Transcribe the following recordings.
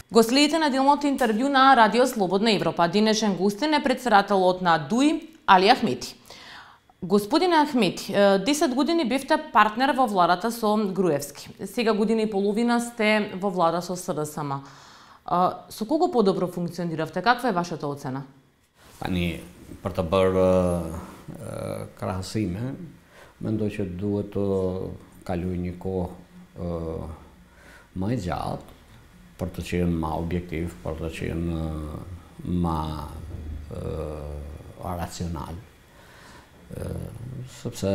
Го следите неделното интервју на Радио Слободна Европа. Денешен гостин е председателот на ДУИ, Али Ахмети. Господине Ахмети, 10 години бевте партнер во владата со Груевски. Сега година и половина сте во влада со СДСМ. Со кого подобро функциониравте? Каква е вашата оцена? Për të bërë krahasime, mendoj që duhet të kaluaj një kohë më e gjatë për të qenë më objektiv, për të qenë më racional. Sepse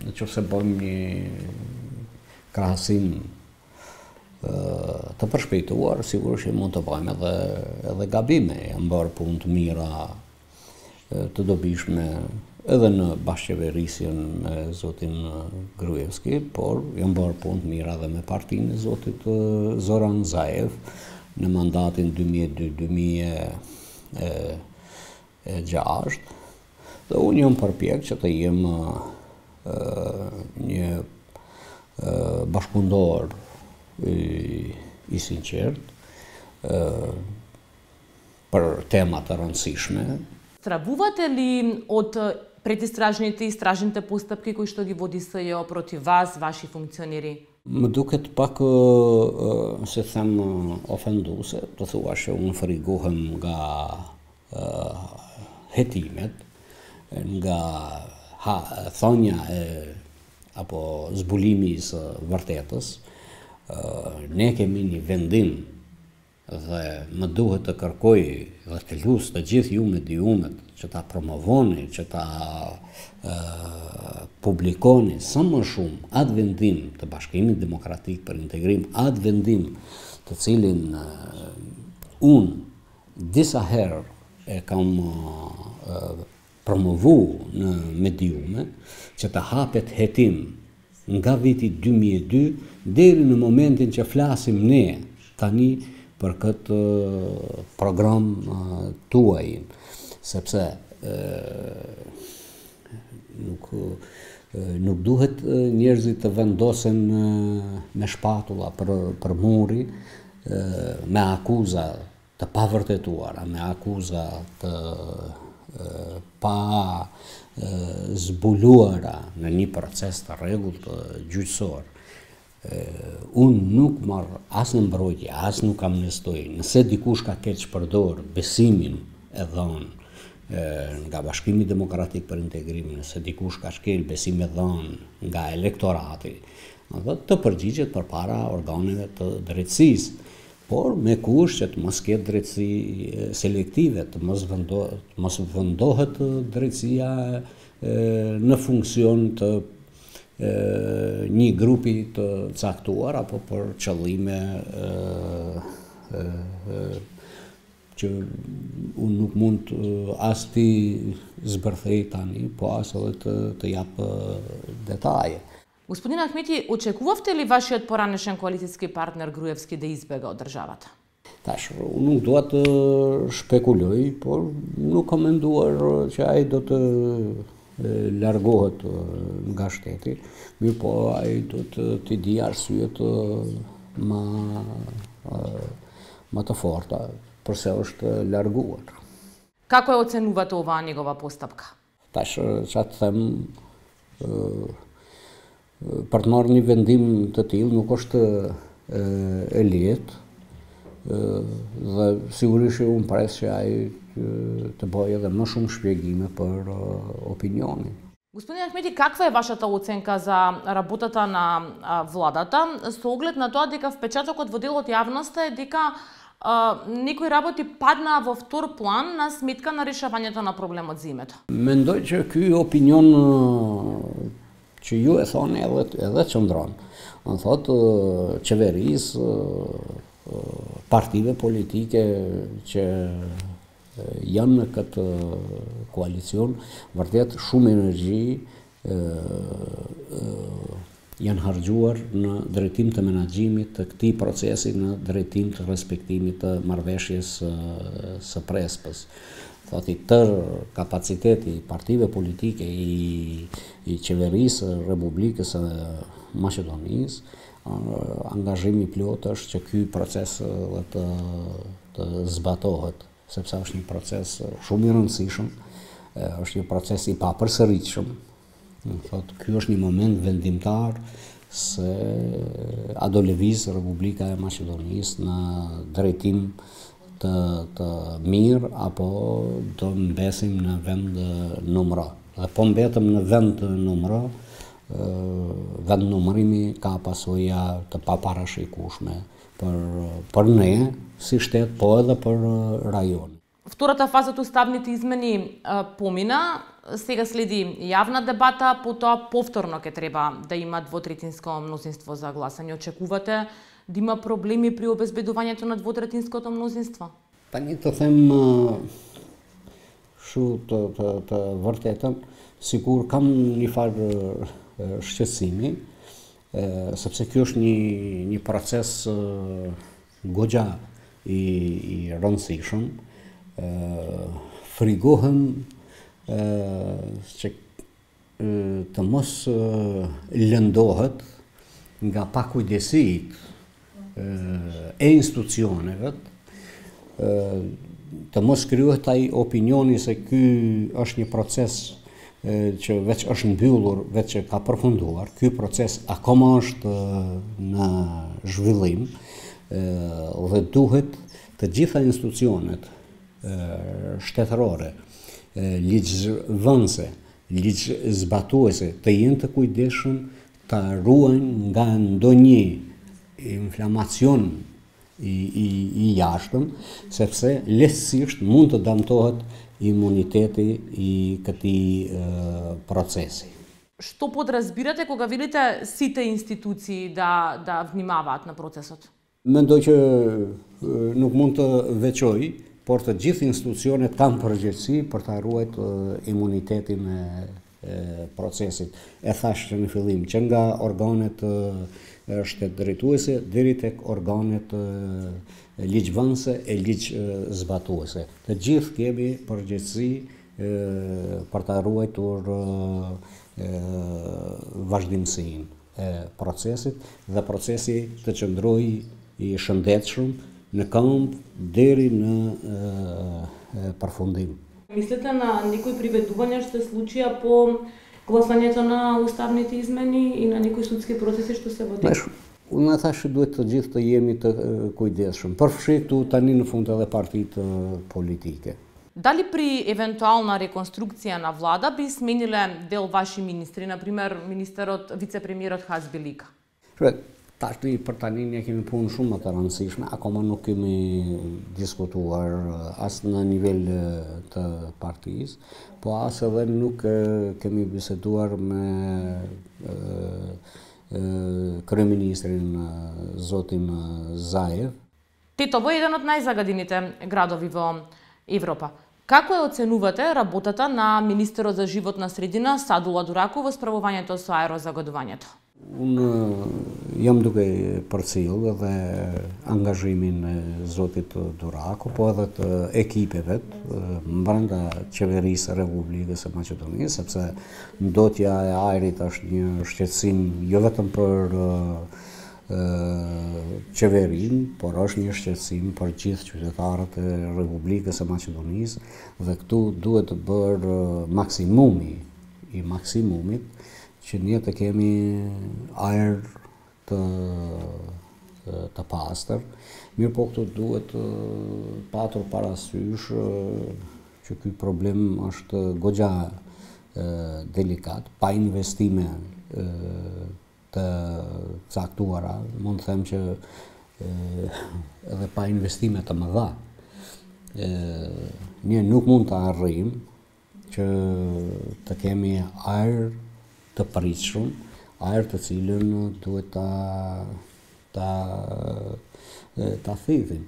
nëse bëjmë një krahasim të përshpejtuar, sigurisht që mund të bëjmë edhe gabime, janë bërë punë të mira, të dobishme edhe në bashkëqeverisjen me zotin Gruevski, por janë bërë punë të mira edhe me partinë e zotit Zoran Zaev në mandatin 2002-2006. Dhe unë jam përpjek që të jem një bashkëpunëtor i sinqert për tema të rëndësishme. Стравувате ли од предистражните и стражните постапки кои што ги води СЈО против вас, ваши функционери? Më duket pak, se them, ofenduese, të thuash që unë friguhem nga hetimet, nga thonja apo zbulimi i së vërtetës. Ne kemi një vendim dhe më duhet të kërkoj dhe të lusë të gjithë ju mediumet që ta promovoni, që ta publikoni sa më shumë atë vendim të Bashkimit Demokratik për Integrim, atë vendim të cilin unë disa herë e kam promovu në mediume, që të hapet hetim nga viti 2002 deri në momentin që flasim ne tani për këtë program tuaj, sepse nuk duhet njerëzit të vendosen me shpatulla për muri, me akuza të pavërtetuara, me akuza të pa zbuluara në një proces të rregullt të gjyqësor. Unë nuk marr as në mbrojtje, as nuk amnestoj. Nëse dikush ka keq përdor besimin e dhënë nga Bashkimi Demokratik për Integrim, nëse dikush ka shkel besim e dhënë nga elektorati, të përgjigjet përpara organeve të drejtësisë, por me kusht që të mos ketë drejtësi selektive, të mos vendohet drejtësia në funksion të një grupi të caktuar apo për qëllime që unë nuk mund as ti zbërthej tani, po as edhe të jap detaje. Господин Ахмети, очекувавте ли вашиот поранешен коалицијски партнер Груевски да избега од државата? Tash, unë nuk dua të shpekuloj, por nuk kam menduar që ai do të largohet nga shteti, mirë po ai do të di arsyet më të forta përse është larguar. Како ја оценувате оваа негова постапка? Tash, çfarë të them, për të marrë një vendim të tillë nuk është e lehtë, dhe sigurisht unë pres që ai të bëjë edhe më shumë shpjegime për opinionin. Господин Ахмети, каква е вашата оценка за работата на владата со оглед на тоа дека впечатокот во дел од јавноста е дека некои работи паднаа во втор план на сметка на решавањето на проблемот за името? Mendoj që ky opinion që ju e thoni edhe qëndron. Në thotë qeverisë, partive politike që janë në këtë koalicion, vërtet shumë energji janë harxuar në drejtim të menaxhimit të këtij procesi, në drejtim të respektimit të marrëveshjes së Prespës. Thotë tërë kapaciteti partive politike i qeverisë Republikës së Maqedonisë angazhimi plot është që ky proces të zbatohet, sepse është një proces shumë i rëndësishëm, është një proces i papërsëritshëm. Ky është një moment vendimtar se a do lëviz Republika e Maqedonisë në drejtim të mirë apo do mbesim në vend numëro. Dhe po mbetëm në vend numëro, vend numërimi ka pasoja të paparashikueshme për ne si shtet, po edhe për rajon. Втората фаза од уставните измени помина, сега следи јавна дебата, потоа повторно ќе треба да има двотретинско мнозинство за гласање. Очекувате да има проблеми при обезбедувањето на двотретинското мнозинство? Па не të them të vërtetën, sigur kam një farë shqetësimi, sepse ky është një proces goxha i rëndësishëm. Frigohem që të mos lëndohet nga pakujdesitë e institucioneve, të mos krijohet ai opinioni se ky është një proces që veç është mbyllur, veç që ka përfunduar. Ky proces akoma është në zhvillim dhe duhet të gjitha institucionet shtetërore, ligjvënëse, ligjzbatuese të jenë të kujdesshëm ta ruajnë nga ndonjë inflamacion i jashtëm, sepse lehtësisht mund të dëmtohet imuniteti i këtij procesi. Што подразбирате кога велите сите институции да внимаваат на процесот? Mendoj që nuk mund të veçoj, por të gjithë institucionet kanë përgjegjësi për ta ruajtur imunitetin e procesit. E thash që në fillim, që nga organet shtetëdrejtuese deri tek organet ligjvënëse e ligjzbatuese. Të gjithë kemi përgjegjësi për ta ruajtur vazhdimsinë e procesit dhe procesi të qëndrojë i shëndetshëm në këmbë deri në përfundim. Мислите на некои приведувања што се случија по гласањето на уставните измени и на некои судски процеси што се водат? Unë thash që duhet të gjithë të jemi të kujdesshëm, përfshirë tani në fund edhe partitë politike. Дали при евентуална реконструкција на влада би смениле дел ваши министри, например вице-премиерот Хазбилика? Për tani ne kemi punë shumë të rëndësishme, akoma nuk kemi diskutuar as në nivel të partisë, po as edhe nuk kemi biseduar me kryeministrin zotin Zaev. Тетово е еден од најзагадените градови во Европа. Како ја оценувате работата на министерот за животна средина Садула Дураку во справувањето со аерозагадувањето? Unë jam duke përcjellë dhe angazhimin e zotit Duraku, po edhe të ekipeve brenda qeverisë së Republikës së Maqedonisë, sepse ndotja e ajrit është një shqetësim jo vetëm për qeverinë, por është një shqetësim për gjithë qytetarët e Republikës së Maqedonisë dhe këtu duhet të bërë maksimumi i maksimumit që ne të kemi ajër të pastër. Mirë po këtu duhet patur parasysh që ky problem është goxha delikat, pa investime të caktuara, mund të them që edhe pa investime të mëdha. Ne nuk mund të arrijmë që të kemi ajër të pritshëm, ajër të cilën duhet ta thithim.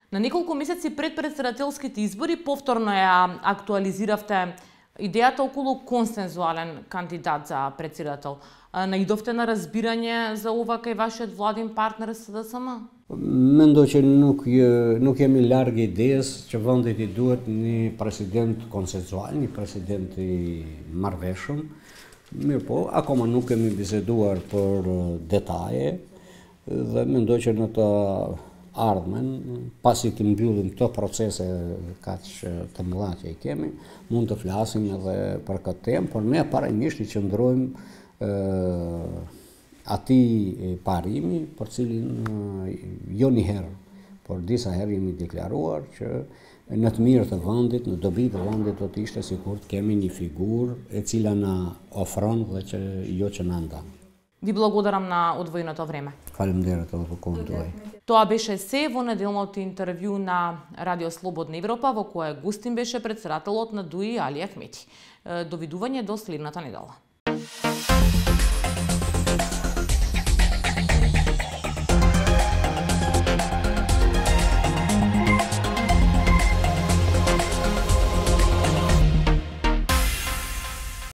На неколку месеци пред председателските избори повторно ја актуализиравте идејата околу консензуален кандидат за председател. Наидовте на разбирање за ова кај вашиот владин партнер SDSM? Mendoj që nuk jemi larg idesë që vendit I duhet një president konsensual, një president I marrëveshëm. Mirë po, akoma nuk kemi biseduar për detaje, dhe mendoj që në të ardhmen, pasi të mbyllim këto procese kaq të mëdha që i kemi, mund të flasim edhe për këtë temë, por ne parimisht i qëndrojmë atij parimi për cilin jo një herë, por disa herë jemi deklaruar që në të mirë të vendit, në dobi të vendit do të ishte sikur të kemi një figurë e cila na ofron dhe që jo që na ndan. Ви благодарам на одвоеното време. Faleminderit edhe për kohën tuaj. Тоа беше се во неделното интервју на Радио Слободна Европа, во кое гостин беше претседателот на ДУИ Али Ахмети. Довидување до следната недела.